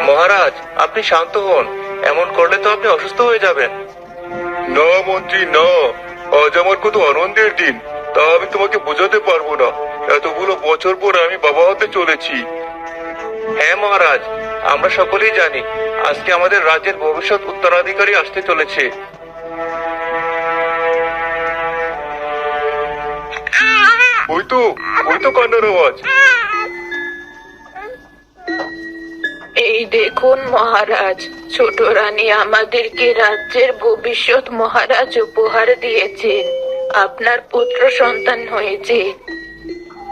মহারাজ, আপনি শান্ত হন। এমন করলে তো আপনি অসুস্থ হয়ে যাবেন। না মন্ত্রী, না। আজ আমার কত আনন্দের দিন, তা আমি তোমাকে বোঝাতে পারবো না। এতগুলো বছর পর আমি বাবা হতে চলেছি। হ্যাঁ মহারাজ, আমরা সকলেই জানি আজকে আমাদের রাজ্যের ভবিষ্যৎ উত্তরাধিকারী আসতে চলেছে। ওই তো, ওই তো কান্নার আওয়াজ। এই দেখুন মহারাজ, ছোট রানী আমাদেরকে রাজ্যের ভবিষ্যৎ মহারাজ উপহার দিয়েছেন। আপনার পুত্র সন্তান হয়েছে।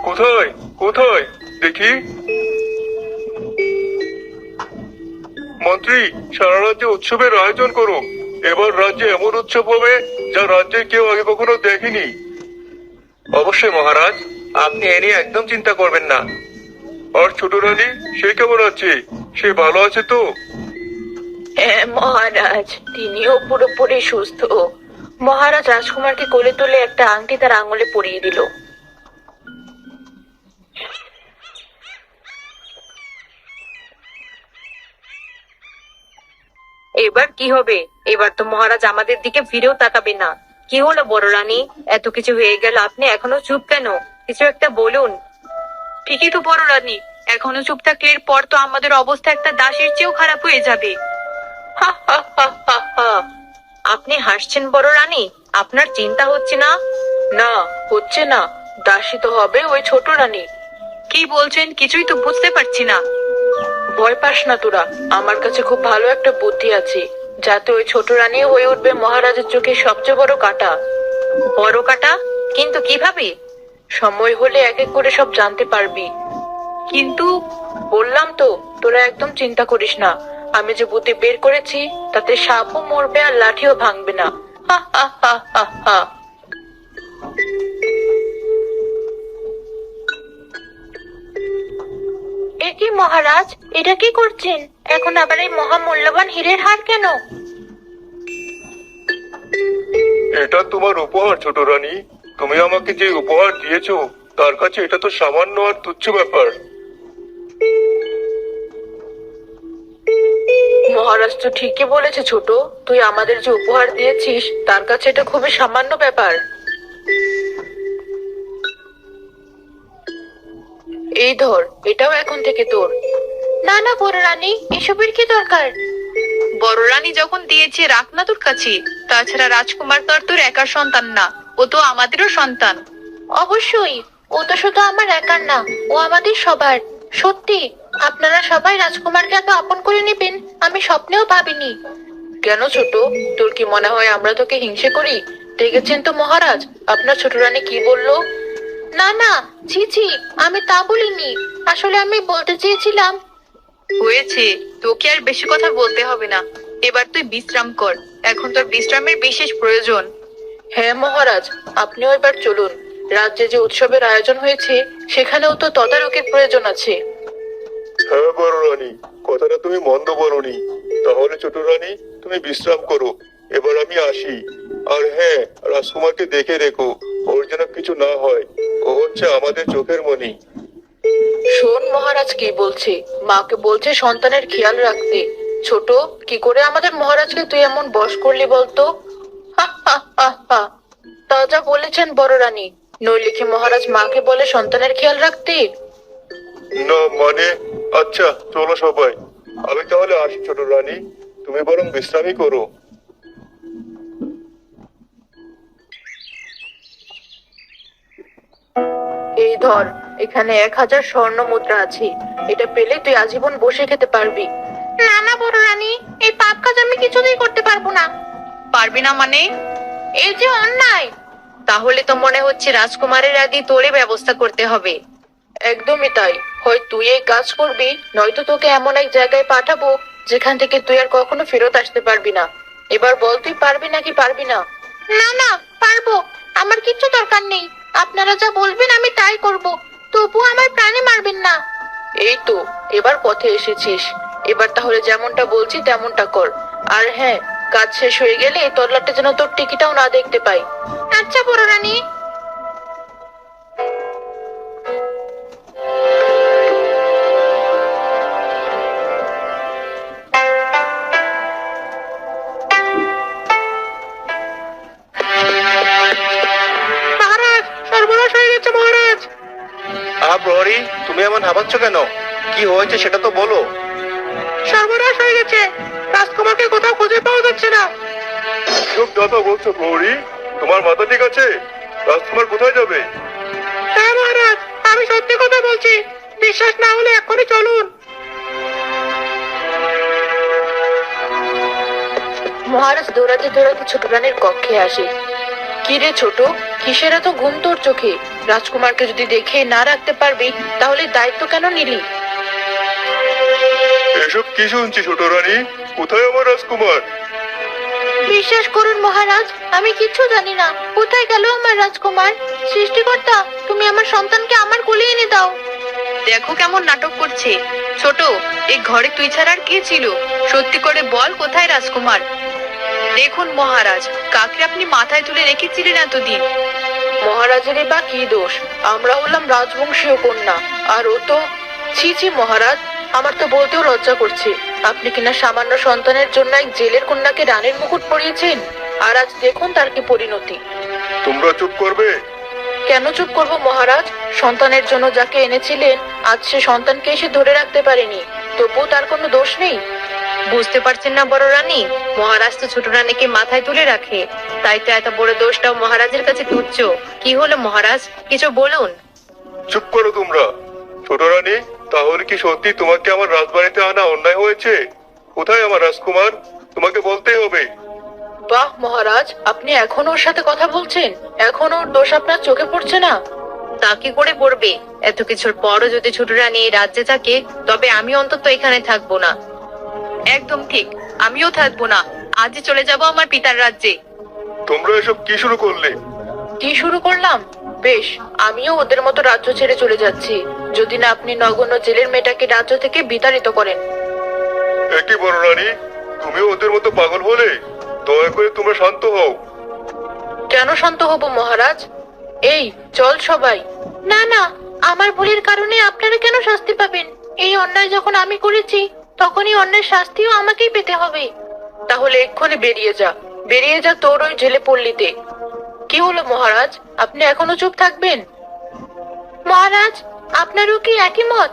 কোথায় কোথায় দেখি। মন্ত্রী, সারা রাজ্যে উৎসবের আয়োজন করো। এবার রাজ্যে এমন উৎসব হবে যা রাজ্যে কেউ আগে কখনো দেখেনি। অবশ্যই মহারাজ, আপনি এ নিয়ে একদম চিন্তা করবেন না। আর ছোট রানী, সে কেমন আছে? সে ভালো আছে তো? হ্যাঁ মহারাজ, তিনিও পুরোপুরি সুস্থ। মহারাজ রাজকুমারকে কোলে তুলে একটা আংটি তার আঙুলে পরিয়ে দিল। এবার কি হবে? এবার তো মহারাজ আমাদের দিকে ফিরেও তাকাবে না। কি হলো বড় রানী, এত কিছু হয়ে গেল, আপনি এখনো চুপ কেন? কিছু একটা বলুন। ঠিকই তো বড় রানী, এখনো চুপ থাকলে এর পর তো আমাদের অবস্থা একটা দাসীর চেয়েও খারাপ হয়ে যাবে। হা হা হা হা হা। আপনি হাসছেন বড় রানী? আপনার চিন্তা হচ্ছে না? না, হচ্ছে না। দাসী তো হবে ওই ছোট রানী। কি বলছেন? কিছুই তো বুঝতে পারছি না। ভয় পাস না তোরা, আমার কাছে খুব ভালো একটা বুদ্ধি আছে, যাতে ওই ছোট রানী হয়ে উঠবে মহারাজের চোখে সবচেয়ে বড় কাঁটা। বড় কাটা? কিন্তু কিভাবে? সময় হলে এক এক করে সব জানতে পারবি। কিন্তু বললাম তো, তোরা একদম চিন্তা করিস না। আমি যে বুদ্ধি বের করেছি তাতে সাপও মরবে আর লাঠিও ভাঙবে না। হা হা হা হা হা। এ কি মহারাজ, এটা কি করছেন? এখন আবার এই মহামূল্যবান হীরের হার কেন? এটা তোমার উপহার ছোট রানী। তুমি আমাকে যে উপহার দিয়েছো তার কাছে এটা তো সামান্য আর তুচ্ছ ব্যাপার। মহারাজ তো ঠিকই বলেছে ছোট, তুই আমাদের যে উপহার দিয়েছিস তার কাছে এটা খুবই সামান্য ব্যাপার। এই ধর, এটাও এখন থেকে তোর। না না বড় রানী, এসবের কি দরকার? বড় রানী যখন দিয়েছে, রাখ না তোর কাছে। তাছাড়া রাজকুমার তো আর তোর একার সন্তান না, ও তো আমাদেরও সন্তান। অবশ্যই, ও তো শুধু আমার একার না, ও আমাদের সবার। সত্যি, আপনারা সবাই রাজকুমারকে এত আপন করে নেবেন আমি স্বপ্নেও ভাবিনি। কেন ছোট, তোর কি মনে হয় আমরা তোকে হিংসে করি? দেখেছেন তো মহারাজ, আপনার ছোট রানী কি বললো? না না, ছি ছি, আমি তা বলিনি। আসলে আমি বলতে চেয়েছিলাম। হয়েছে, তোকে আর বেশি কথা বলতে হবে না। এবার তুই বিশ্রাম কর, এখন তোর বিশ্রামের বিশেষ প্রয়োজন। হ্যাঁ মহারাজ, আপনিও এবার চলুন। রাজ্যে যে উৎসবের আয়োজন হয়েছে সেখানেও তো তদারকির প্রয়োজন আছে। হ্যাঁ বড় রানী, কথাটা তুমি মন্দ বলনি। তাহলে ছোট রানী, তুমি বিশ্রাম করো। এবার আমি আসি। আর হ্যাঁ, রাজকুমারকে দেখে রেখো, ওর যেন কিছু না হয়। ও হচ্ছে আমাদের চোখের মণি। শোন মহারাজ কি বলছে, মাকে বলছে সন্তানের খেয়াল রাখতে। ছোট, কি করে আমাদের মহারাজকে তুই এমন বশ করলি বলতো? হা হা হা হা। তা যা বলেছেন বড় রানী, নইলে কি মহারাজ মাকে বলে সন্তানের খেয়াল রাখতে? না মানে, আচ্ছা চলো সবাই। আমি তাহলে আসি ছোট রানী, তুমি বরং বিশ্রামই করো। এই ধর, এখানে 1000 স্বর্ণ মুদ্রা আছে। এটা পেলে তুই আজীবন বসে খেতে পারবি। না না বড় রানী, এই পাপ কাজ আমি কিছুতেই করতে পারবো না। পারবি না মানে? এই যে অন্যায়। তাহলে তো মনে হচ্ছে রাজকুমারের আগে তোরে ব্যবস্থা করতে হবে। একদমই তাই, হয় তুই এই কাজ করবি, নয়তো তোকে এমন এক জায়গায় পাঠাবো যেখান থেকে তুই আর কখনো ফেরত আসতে পারবি না। এবার বল, তুই পারবি নাকি পারবি না? না না, পারবো। আমার কিচ্ছু দরকার নেই, আপনারা যা বলবেন আমি তাই করব। তবু আমার প্রাণে মারবেন না। এই তো, এবার পথে এসেছিস। এবার তাহলে যেমনটা বলছি তেমনটা কর। আর হ্যাঁ, কাজ শেষ হয়ে গেলে এই তল্লাটে যেন তোর টিকিটাও না দেখতে পাই। আচ্ছা বড় রানী। ভাবাচ্ছ কেন? কি হয়েছে সেটা তো বলো। সর্বনাশ হয়ে গেছে, রাজকুমারকে কোথাও খুঁজে পাওয়া যাচ্ছে না। চুপ কথা বলছো গৌরী? তোমার মাথা ঠিক আছে? রাজকুমার কোথায় যাবে? হ্যাঁ মহারাজ, আমি সত্যি কথা বলছি, বিশ্বাস না হলে এক্ষুনি চলুন। মহারাজ দৌড়াতে দৌড়াতে ছোট রানীর কক্ষে আসে। কিরে ছোট, কিসের এত ঘুম তোর চোখে? রাজকুমারকে যদি দেখে না রাখতে পারবি তাহলে দায়িত্ব কেন নিলি? এসব কি শুনছি ছোট রানী? কোথায় আমার রাজকুমার? বিশ্বাস করুন মহারাজ, আমি কিচ্ছু জানি না। কোথায় গেল আমার রাজকুমার? সৃষ্টিকর্তা, তুমি আমার সন্তানকে আমার কোলে এনে দাও। দেখো কেমন নাটক করছে। ছোট, এই ঘরে তুই ছাড়া আর কে ছিল? সত্যি করে বল, কোথায় রাজকুমার? দেখুন মহারাজ, কাকে আপনি মাথায় তুলে রেখেছিলেন এতদিন? মহারাজেরই বা কি দোষ? আমরা হলাম রাজবংশীয় কন্যা, আর ও তো... ছি ছি মহারাজ, আমার তো বলতেও লজ্জা করছে। আপনি কিনা সামান্য সন্তানের জন্য এক জেলের কন্যাকে রানীর মুকুট পরিয়েছেন, আর আজ দেখুন তার কি পরিণতি। তোমরা চুপ করবে? কেন চুপ করব মহারাজ? সন্তানের জন্য যাকে এনেছিলেন, আজ সে সন্তানকে এসে ধরে রাখতে পারেনি, তবুও তার কোনো দোষ নেই। বুঝতে পারছেন না বড় রানী? মহারাজ তো ছোট রানীকে মাথায় তুলে রাখে, তাই তো এত বড় দোষটাও মহারাজের কাছে তুচ্ছ। কি হলো মহারাজ, কিছু বলুন। চুপ করো তোমরা। ছোট রানী, তাহলে কি সত্যি তোমাকে আমার রাজবাড়িতে আনা অন্যায় হয়েছে? কোথায় আমার রাজকুমার? তোমাকে বলতেই হবে। বাহ মহারাজ, আপনি এখনো ওর সাথে কথা বলছেন? এখনো ওর দোষ আপনার চোখে পড়ছে না? তা কি করে পড়বে? এত কিছুর পরও যদি ছোট রানী এই রাজ্যে থাকে, তবে আমি অন্তত এখানে থাকবো না। একদম ঠিক, আমিও থাকবো না। আজই চলে যাব আমার পিতার রাজ্যে। তোমরা এসব কি শুরু করলে? কি শুরু করলাম? বেশ, আমিও ওদের মতো রাজ্য ছেড়ে চলে যাচ্ছি, যদি না আপনি নগণ্য জেলের মেয়েটাকে রাজ্য থেকে বিতাড়িত করেন। একই বড় রানী, তুমিও ওদের মতো পাগল হলে? দয়া করে তোমরা শান্ত হও। কেন শান্ত হব মহারাজ? এই চল সবাই। না না, আমার ভুলের কারণে আপনারা কেন শাস্তি পাবেন? এই অন্যায় যখন আমি করেছি, তখনই অন্যায় শাস্তিও আমাকেই পেতে হবে। তাহলে এক্ষুনি বেরিয়ে যা, বেরিয়ে যা তোর ওই জেলে পল্লীতে। কি হলো মহারাজ, আপনি এখনো চুপ থাকবেন? মহারাজ, আপনারও কি একই মত?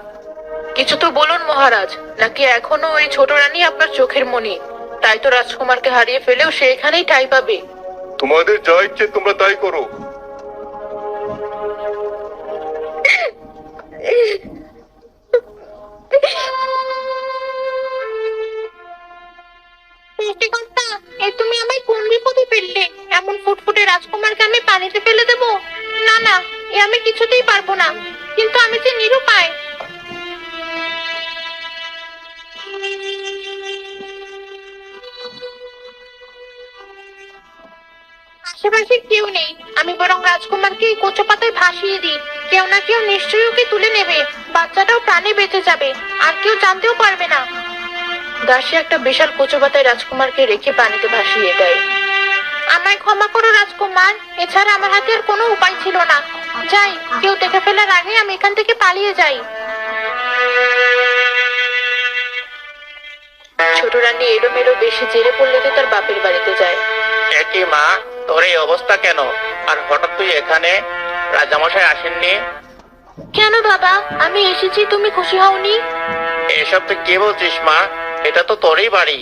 কিছু তো বলুন মহারাজ, নাকি এখনো ওই ছোট রানী আপনার চোখের মণি? তাই তো রাজকুমারকে হারিয়ে ফেলেও সে এখানেই ঠাঁই পাবে। তোমাদের যা ইচ্ছে তোমরা তাই করো। সৃষ্টিকর্তা, এ তুমি আমায় কোন বিপদে ফেললে? এমন ফুটফুটে রাজকুমারকে আমি পানিতে ফেলে দেবো? না না, এ আমি কিছুতেই পারবো না। কিন্তু আমি যে নিরুপায়। আশেপাশে কেউ নেই, আমি বরং রাজকুমারকে এই কচু পাতায় ভাসিয়ে দিই। কেউ না কেউ নিশ্চয়ই ওকে তুলে নেবে, বাচ্চাটাও প্রাণে বেঁচে যাবে, আর কেউ জানতেও পারবে না। দাসী একটা বিশাল কচু পাতায় রাজকুমারকে রেখে পানিতে ভাসিয়ে দেয়। আমায় ক্ষমা করো রাজকুমার, এছাড়া আমার হাতে আর কোনো উপায় ছিল না। যাই, কেউ দেখে ফেলার আগে আমি এখান থেকে পালিয়ে যাই। ছোট রানী এলোমেলো বেশি জেরে পড়লে তার বাপের বাড়িতে যায়। একই মা, তোর এই অবস্থা কেন? আর হঠাৎ তুই এখানে? রাজামশাই আসেননি? কেন বাবা, আমি এসেছি, তুমি খুশি হওনি? এসব তুই কি বলছিস মা? এটা তো তোরই বাড়ি,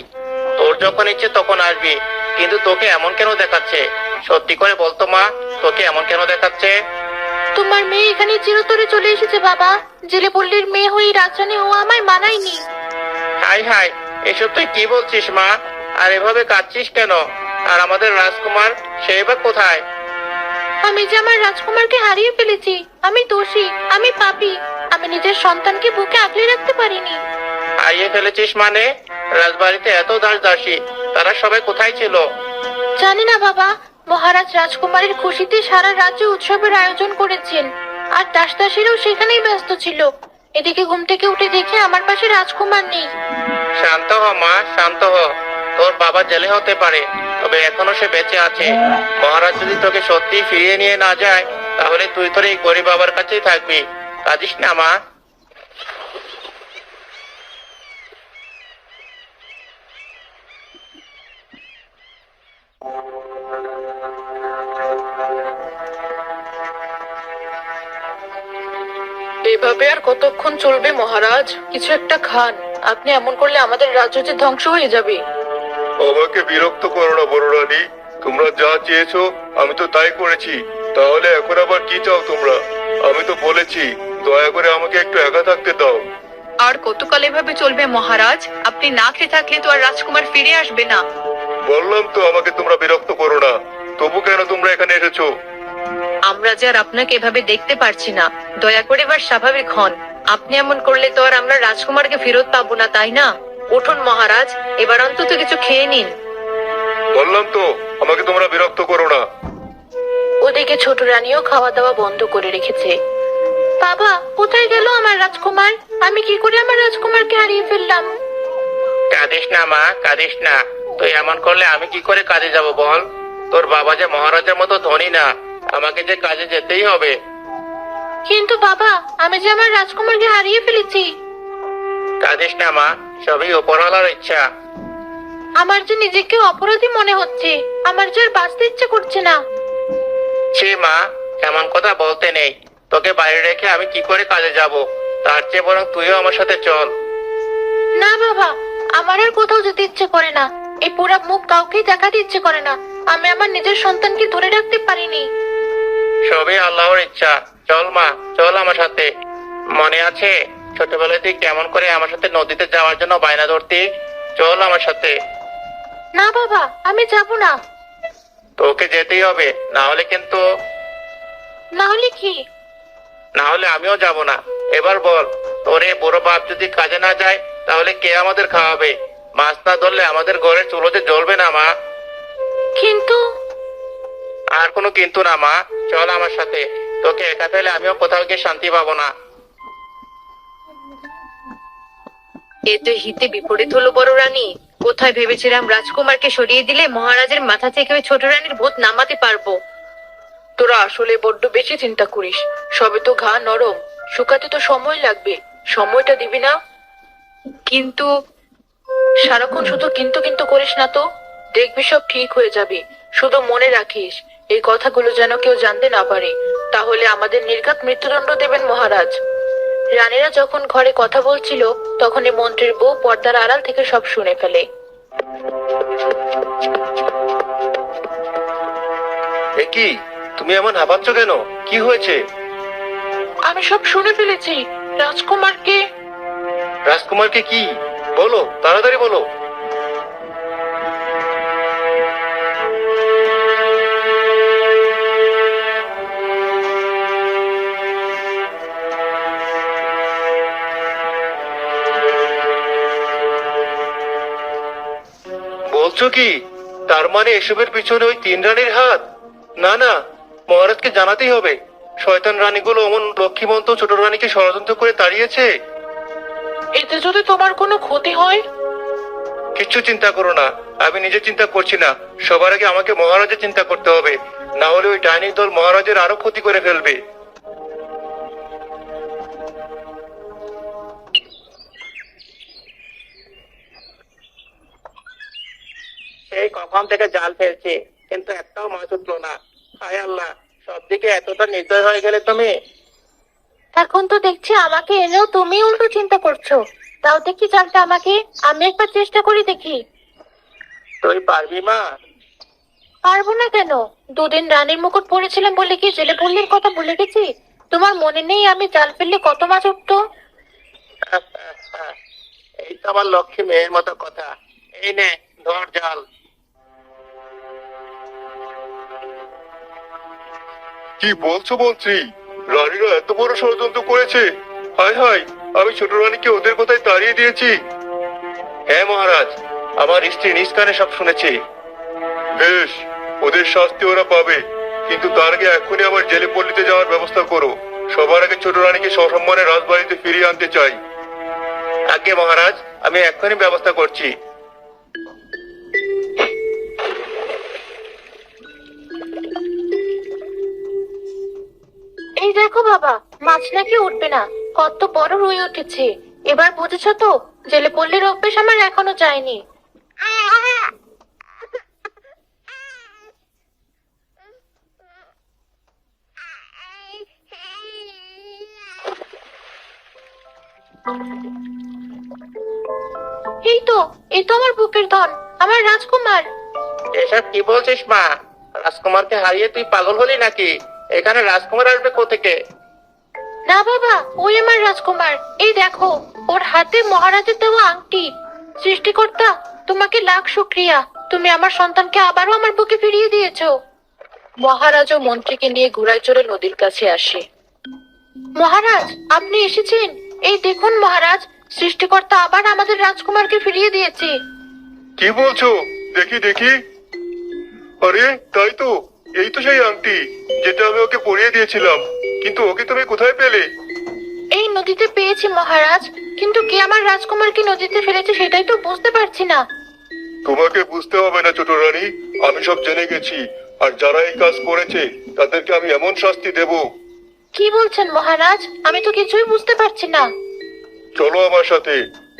তোর যখন ইচ্ছে তখন আসবি। কিন্তু তোকে এমন কেন দেখাচ্ছে? সত্যি করে বলতো মা, তোকে এমন কেন দেখাচ্ছে? তোমার মেয়ে এখানে চিরতরে চলে এসেছে বাবা। জেলে পল্লীর মেয়ে হয়ে রাজরানী হওয়া আমায় মানায়নি। হাই হাই, এসব তুই কি বলছিস মা? আর এভাবে কাঁদছিস কেন? আর আমাদের রাজকুমার, সে এবার কোথায়? আমি যে আমার রাজকুমারকে হারিয়ে ফেলেছি, আমি দোষী, আমি পাপী। আমি নিজের সন্তানকে বুকে আগলে রাখতে পারিনি। হারিয়ে ফেলেছিস মানে? রাজবাড়িতে এত দাস দাসী, তারা সবাই কোথায় ছিল? জানি না বাবা, মহারাজ রাজকুমারীর খুশিতে সারা রাজ্যে উৎসবের আয়োজন করেছেন, আর দাসদাসীরাও সেখানেই ব্যস্ত ছিল। এদিকে ঘুম থেকে উঠে দেখে আমার পাশে রাজকুমার নেই। শান্ত হ মা, শান্ত হ। তোর বাবা জেলে হতে পারে, তবে এখনো সে বেঁচে আছে। মহারাজ যদি তোকে সত্যি ফিরিয়ে নিয়ে না যায়, তাহলে তুই তোর এই গরিব বাবার কাছেই থাকবি। কাঁদিস না মা। এভাবে আর কতক্ষণ চলবে মহারাজ? কিছু একটা খান। আপনি এমন করলে আমাদের রাজ্য যে ধ্বংস হয়ে যাবে। আমাকে বিরক্ত করো না বড় রানী। তোমরা যা চেয়েছো আমি তো তাই করেছি। তাহলে এখন আবার কি চাও তোমরা? আমি তো বলেছি দয়া করে আমাকে একটু একা থাকতে দাও। আর কতকাল এভাবে চলবে মহারাজ? আপনি না খেয়ে থাকলে তো আর রাজকুমার ফিরে আসবে না। বললাম তো আমাকে তোমরা বিরক্ত করো না। তবু কেন তোমরা এখানে এসেছো? আমরা যে আর আপনাকে এভাবে দেখতে পারছি না। দয়া করে এবার স্বাভাবিক হন। আপনি এমন করলে তো আর আমরা রাজকুমারকে ফেরত পাবো না, তাই না? উঠুন মহারাজ, এবার অন্তত কিছু খেয়ে নিন। বললাম তো আমাকে তোমরা বিরক্ত করো না। ওদিকে ছোট রানীও খাওয়া দাওয়া বন্ধ করে রেখেছে। বাবা, কোথায় গেল আমার রাজকুমার? আমি কি করে আমার রাজকুমারকে হারিয়ে ফেললাম? কাঁদিস না মা, কাঁদিস না। তুই এমন করলে আমি কি করে কাজে যাব বল? তোর বাবা যে মহারাজের মতো ধনী না, আমাকে যে কাজে যেতেই হবে। কিন্তু বাবা, আমি যে আমার রাজকুমারকে হারিয়ে ফেলেছি। কাঁদিস না মা, সবই উপরওয়ালার ইচ্ছা। আমার যে নিজেকে অপরাধী মনে হচ্ছে। আমার যে আর বাঁচতে ইচ্ছে করছে না। ছি মা, এমন কথা বলতে নেই। তোকে বাইরে রেখে আমি কি করে কাজে যাব? তার চেয়ে বরং তুইও আমার সাথে চল। না বাবা, আমার আর কোথাও যেতে ইচ্ছে করে না। এই পুরা মুখ কাউকেই দেখাতে ইচ্ছে করে না। আমি আমার নিজের সন্তানকে ধরে রাখতে পারিনি। সবই আল্লাহর ইচ্ছা। চল মা, চল আমার সাথে। মনে আছে ছোটবেলায় তুই কেমন করে আমার সাথে নদীতে যাওয়ার জন্য বায়না ধরতি? চল আমার সাথে। না বাবা, আমি যাব না। তোকে যেতেই হবে, না হলে কিন্তু। না হলে কি? না হলে আমিও যাব না। এবার বল, তোর এই বুড়ো বাপ যদি কাজে না যায় তাহলে কে আমাদের খাওয়াবে? মাছ না ধরলে আমাদের ঘরের চুলোতে জ্বলবে না মা। কিন্তু আর কোনো কিন্তু না মা, চল আমার সাথে। তোকে একা পেলে আমিও কোথাও গিয়ে শান্তি পাবো না। এ তো হিতে বিপরীত হলো বড় রানী। কোথায় ভেবেছিলাম রাজকুমারকে সরিয়ে দিলে মহারাজের মাথা থেকে ওই ছোট রানীর ভূত নামাতে পারবো। তোরা আসলে বড্ড বেশি চিন্তা করিস। সবে তো ঘা নরম, শুকাতে তো সময় লাগবে। সময়টা দিবি না? কিন্তু সারাক্ষণ শুধু কিন্তু কিন্তু করিস না তো। দেখবি সব ঠিক হয়ে যাবে। শুধু মনে রাখিস, এই কথাগুলো যেন কেউ জানতে না পারে। তাহলে আমাদের নির্ঘাত মৃত্যুদণ্ড দেবেন মহারাজ। রানীরা যখন ঘরে কথা বলছিল, তখনই মন্ত্রীর বউ পর্দার আড়াল থেকে সব শুনে ফেলে। এ কি, তুমি এমন হাঁপাচ্ছ কেন? কি হয়েছে? আমি সব শুনে ফেলেছি। রাজকুমারকে রাজকুমারকে কি? বলো, তাড়াতাড়ি বলো। বলছো কি? তার মানে এসবের পিছনে ওই তিন রানীর হাত? না না, মহারাজকে জানাতেই হবে। শয়তান রানীগুলো অমন লক্ষ্মীমন্ত ছোট রানীকে ষড়যন্ত্র করে তাড়িয়েছে। এতে যদি তোমার কোনো ক্ষতি হয়? কিচ্ছু চিন্তা করো না, আমি নিজে চিন্তা করছি না। সবার আগে আমাকে মহারাজের চিন্তা করতে হবে, না হলে ওই ডাইনির দল মহারাজের আরো ক্ষতি করে ফেলবে। সেই কখন থেকে জাল ফেলছি, কিন্তু একটাও মাছ উঠলো না। হায় আল্লাহ, সব দিকে এতটা নির্দয় হয়ে গেলে তুমি। এখন তো দেখছি আমাকে এনেও তুমি উল্টো চিন্তা করছো। তাও দেখি জানতে আমাকে। আমি একবার চেষ্টা করি দেখি। তুই পারবি মা? পারবো না কেন? দুদিন রানীর মুকুট পরেছিলাম বলে কি জেলে পল্লীর কথা ভুলে গেছি? তোমার মনে নেই আমি জাল ফেললে কত মাছ উঠতো? এই তো আমার লক্ষ্মী মেয়ের মতো কথা। এই নে, ধর জাল। কি বলছো মন্ত্রী? রানীরা এত বড় ষড়যন্ত্র করেছে? হায় হায়, আমি ছোট রানীকে ওদের কোথায় তাড়িয়ে দিয়েছি। হ্যাঁ মহারাজ, আমার স্ত্রী নিজ কানে সব শুনেছে। বেশ, ওদের শাস্তি ওরা পাবে। কিন্তু তার আগে এখনই আমার জেলে পল্লীতে যাওয়ার ব্যবস্থা করো। সবার আগে ছোট রানীকে সসম্মানে রাজবাড়িতে ফিরিয়ে আনতে চাই। আগে মহারাজ, আমি এখনই ব্যবস্থা করছি। এই দেখো বাবা, মাছ নাকি উঠবে না। কত বড় হয়ে উঠেছে। এবার বুঝেছো তো, জেলে পল্লীর অভ্যেস আমার এখনো যায়নি। এই তো আমার বুকের ধন, আমার রাজকুমার। এসব কি বলছিস মা? রাজকুমারকে হারিয়ে তুই পাগল হলি নাকি? এখানে রাজকুমার আসবে কোত্থেকে? না বাবা, ওই আমার রাজকুমার। এই দেখো, ওর হাতে মহারাজের দেওয়া আংটি। সৃষ্টিকর্তা, তোমাকে লাখ শুক্রিয়া, তুমি আমার সন্তানকে আবারও আমার বুকে ফিরিয়ে দিয়েছো। মহারাজ ও মন্ত্রীকে নিয়ে ঘোড়ায় চড়ে নদীর কাছে আসে। মহারাজ, আপনি এসেছেন। এই দেখুন মহারাজ, সৃষ্টিকর্তা আবার আমাদের রাজকুমারকে ফিরিয়ে দিয়েছে। কি বলছো? দেখি দেখি। আরে তাই তো, এই তো সেই আংটি যেটা আমি ওকে পরিয়ে দিয়েছিলাম। কিন্তু ওকে তুমি কোথায় পেলে? এই নদীতে পেয়েছি মহারাজ, কিন্তু কে আমার রাজকুমারকে নদীতে ফেলেছে সেটাই তো বুঝতে পারছি না। তোমাকে বুঝতে হবে না ছোট রানী, আমি সব জেনে গেছি। আর যারা এই কাজ করেছে তাদেরকে আমি এমন শাস্তি দেব। কি বলছেন মহারাজ? আমি তো কিছুই বুঝতে পারছি না। চলো আমার সাথে,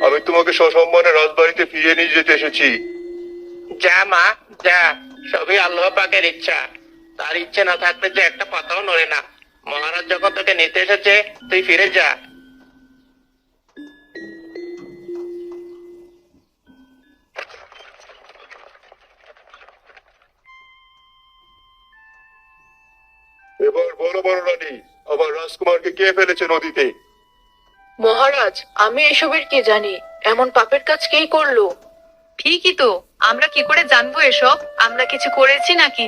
আমি তোমাকে সসম্মানে রাজবাড়িতে ফিরিয়ে নিয়ে যেতে এসেছি। যা মা, যা। সবই আল্লাহ পাকের ইচ্ছা। তার ইচ্ছে না থাকলে যে একটা পাতাও নড়ে না। মহারাজ যখন তোকে নিতে এসেছে, তুই ফিরে যা। এবার বলো বড় রানী, আমার রাজকুমারকে কে ফেলেছে নদীতে? মহারাজ, আমি এসবের কি জানি? এমন পাপের কাজ কেই করলো? ঠিকই তো, আমরা কি করে জানবো এসব? আমরা কিছু করেছি নাকি?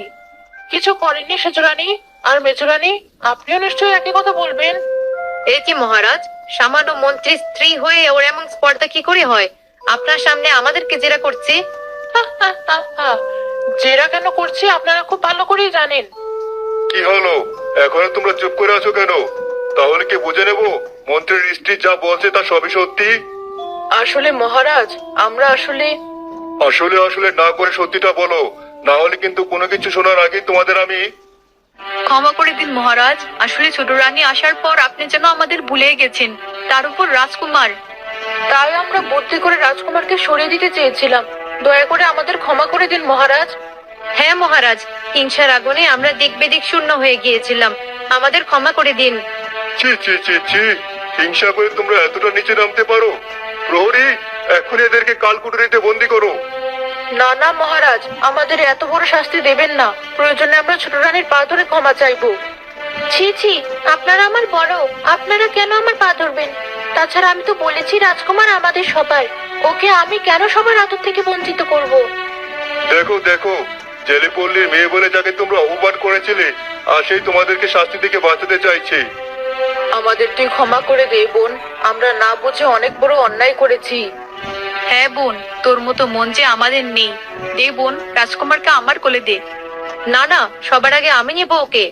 কিছু করেননি সেজরানি। আর মেজরানি, আপনিও নিশ্চয়ই একই কথা বলবেন। এ কি মহারাজ, সামান্য মন্ত্রীর স্ত্রী হয়ে ওর এমন স্পর্ধা কি করে হয়? আপনার সামনে আমাদেরকে জেরা করছে। জেরা কেন করছি আপনারা খুব ভালো করেই জানেন। কি হলো, এখনো তোমরা চুপ করে আছো কেন? তাহলে কি বুঝে নেব মন্ত্রীর স্ত্রী যা বলছে তা সবই সত্যি? আসলে মহারাজ, আমরা আসলে আসলে না করে সত্যিটা বলো, না হলে কিন্তু কোনো কিছু শোনার আগে তোমাদের আমি... ক্ষমা করে দিন মহারাজ, আসলে ছোট রানী আসার পর আপনি যেন আমাদের ভুলে গেছেন, তার উপর রাজকুমার। তাই আমরা বুদ্ধি করে রাজকুমারকে সরিয়ে দিতে চেয়েছিলাম। দয়া করে আমাদের ক্ষমা করে দিন মহারাজ। হ্যাঁ মহারাজ, হিংসার আগুনে আমরা দিক বেদিক শূন্য হয়ে গিয়েছিলাম, আমাদের ক্ষমা করে দিন। ছি ছি ছি ছি, হিংসা করে তোমরা এতটা নিচে নামতে পারো? প্রহরী, এখন এদেরকে কালকুটুরিতে বন্দি করো। না না মহারাজ, আমাদের এত বড় শাস্তি দেবেন না। প্রয়োজনে আমরা ছোট রানীর পা ধরে ক্ষমা চাইবো। ছি ছি, আপনারা আমার বড়, আপনারা কেন আমার পা ধরবেন? তাছাড়া আমি তো বলেছি রাজকুমার আমাদের সবার। ওকে আমি কেন সবার আদর থেকে বঞ্চিত করব? দেখো দেখো, জেলে পল্লীর মেয়ে বলে যাকে তোমরা অপমান করেছিলে, আর সেই তোমাদেরকে শাস্তি থেকে বাঁচাতে চাইছে। আমাদের তুই ক্ষমা করে দে বোন, আমরা না বুঝে অনেক বড় অন্যায় করেছি। হ্যাঁ বোন, তোর মতো মন যে আমাদের নেই। দে বোন, রাজকুমারকে আমার কোলে দে। না না, সবার আগে আমি নেবো ওকে।